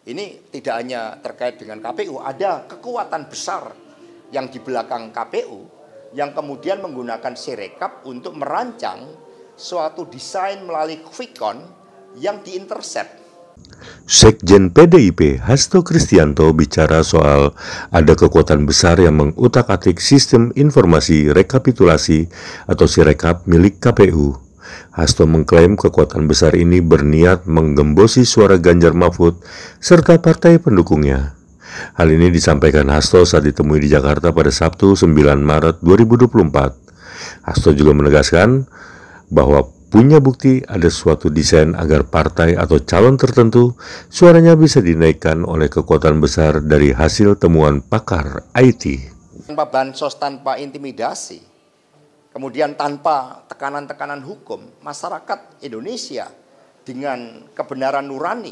Ini tidak hanya terkait dengan KPU, ada kekuatan besar yang di belakang KPU yang kemudian menggunakan Sirekap untuk merancang suatu desain melalui quick count yang diintercept. Sekjen PDIP Hasto Kristianto bicara soal ada kekuatan besar yang mengutak-atik sistem informasi rekapitulasi atau Sirekap milik KPU. Hasto mengklaim kekuatan besar ini berniat menggembosi suara Ganjar Mahfud serta partai pendukungnya. Hal ini disampaikan Hasto saat ditemui di Jakarta pada Sabtu 9 Maret 2024. Hasto juga menegaskan bahwa punya bukti ada suatu desain agar partai atau calon tertentu suaranya bisa dinaikkan oleh kekuatan besar dari hasil temuan pakar IT. Tanpa bansos, tanpa intimidasi, kemudian tanpa tekanan-tekanan hukum, masyarakat Indonesia dengan kebenaran nurani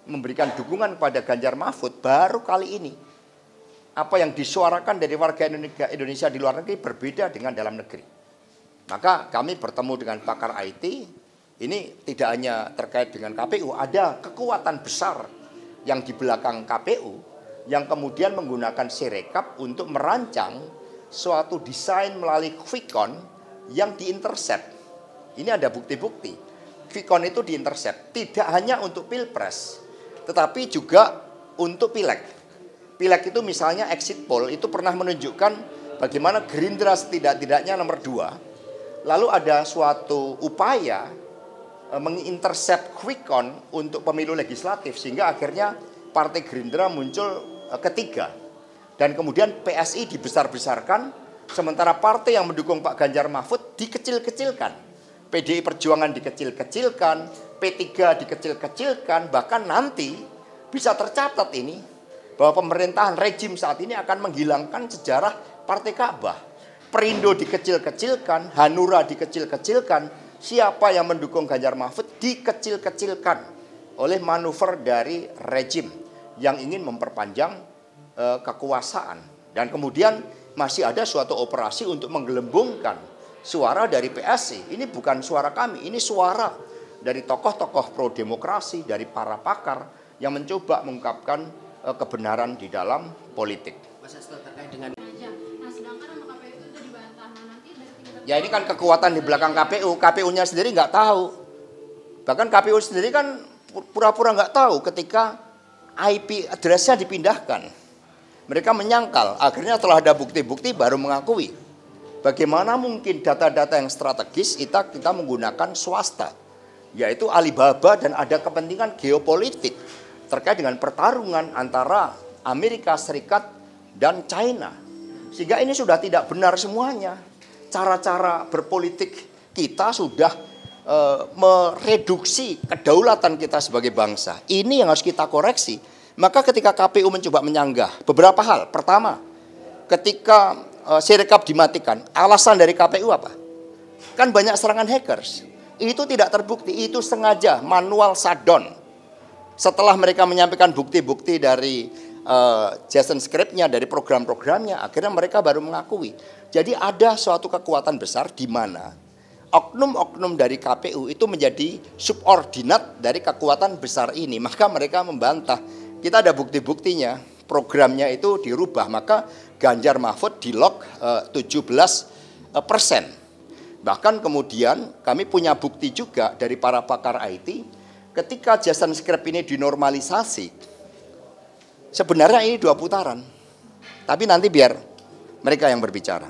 memberikan dukungan kepada Ganjar Mahfud. Baru kali ini apa yang disuarakan dari warga Indonesia di luar negeri berbeda dengan dalam negeri. Maka kami bertemu dengan pakar IT, ini tidak hanya terkait dengan KPU, ada kekuatan besar yang di belakang KPU yang kemudian menggunakan Sirekap untuk merancang suatu desain melalui quick count yang diintercept. Ini ada bukti-bukti. Quick count itu diintercept tidak hanya untuk Pilpres, tetapi juga untuk Pileg. Pileg itu misalnya exit poll itu pernah menunjukkan bagaimana Gerindra setidak-tidaknya nomor 2. Lalu ada suatu upaya mengintercept quick count untuk pemilu legislatif sehingga akhirnya Partai Gerindra muncul ketiga. Dan kemudian PSI dibesar-besarkan sementara partai yang mendukung Pak Ganjar Mahfud dikecil-kecilkan. PDI Perjuangan dikecil-kecilkan, P3 dikecil-kecilkan, bahkan nanti bisa tercatat ini bahwa pemerintahan rejim saat ini akan menghilangkan sejarah Partai Ka'bah. Perindo dikecil-kecilkan, Hanura dikecil-kecilkan, siapa yang mendukung Ganjar Mahfud dikecil-kecilkan oleh manuver dari rejim yang ingin memperpanjang kekuasaan. Dan kemudian masih ada suatu operasi untuk menggelembungkan suara dari PSI. Ini bukan suara kami, ini suara dari tokoh-tokoh pro demokrasi, dari para pakar yang mencoba mengungkapkan kebenaran di dalam politik. Ya ini kan kekuatan di belakang KPU. KPU-nya sendiri nggak tahu. Bahkan KPU sendiri kan pura-pura nggak tahu ketika IP address-nya dipindahkan. Mereka menyangkal. Akhirnya setelah ada bukti-bukti baru mengakui. Bagaimana mungkin data-data yang strategis kita menggunakan swasta. Yaitu Alibaba dan ada kepentingan geopolitik terkait dengan pertarungan antara Amerika Serikat dan China. Sehingga ini sudah tidak benar semuanya. Cara-cara berpolitik kita sudah mereduksi kedaulatan kita sebagai bangsa. Ini yang harus kita koreksi. Maka ketika KPU mencoba menyanggah beberapa hal. Pertama, ketika Sirekap dimatikan, alasan dari KPU apa? Kan banyak serangan hackers. Itu tidak terbukti, itu sengaja manual shutdown. Setelah mereka menyampaikan bukti-bukti dari Jason script-nya, dari program-programnya, akhirnya mereka baru mengakui. Jadi ada suatu kekuatan besar di mana oknum-oknum dari KPU itu menjadi subordinat dari kekuatan besar ini. Maka mereka membantah. Kita ada bukti-buktinya, programnya itu dirubah. Maka Ganjar Mahfud di-lock 17%. Bahkan kemudian kami punya bukti juga dari para pakar IT. Ketika Jason script ini dinormalisasi, sebenarnya ini 2 putaran. Tapi nanti biar mereka yang berbicara.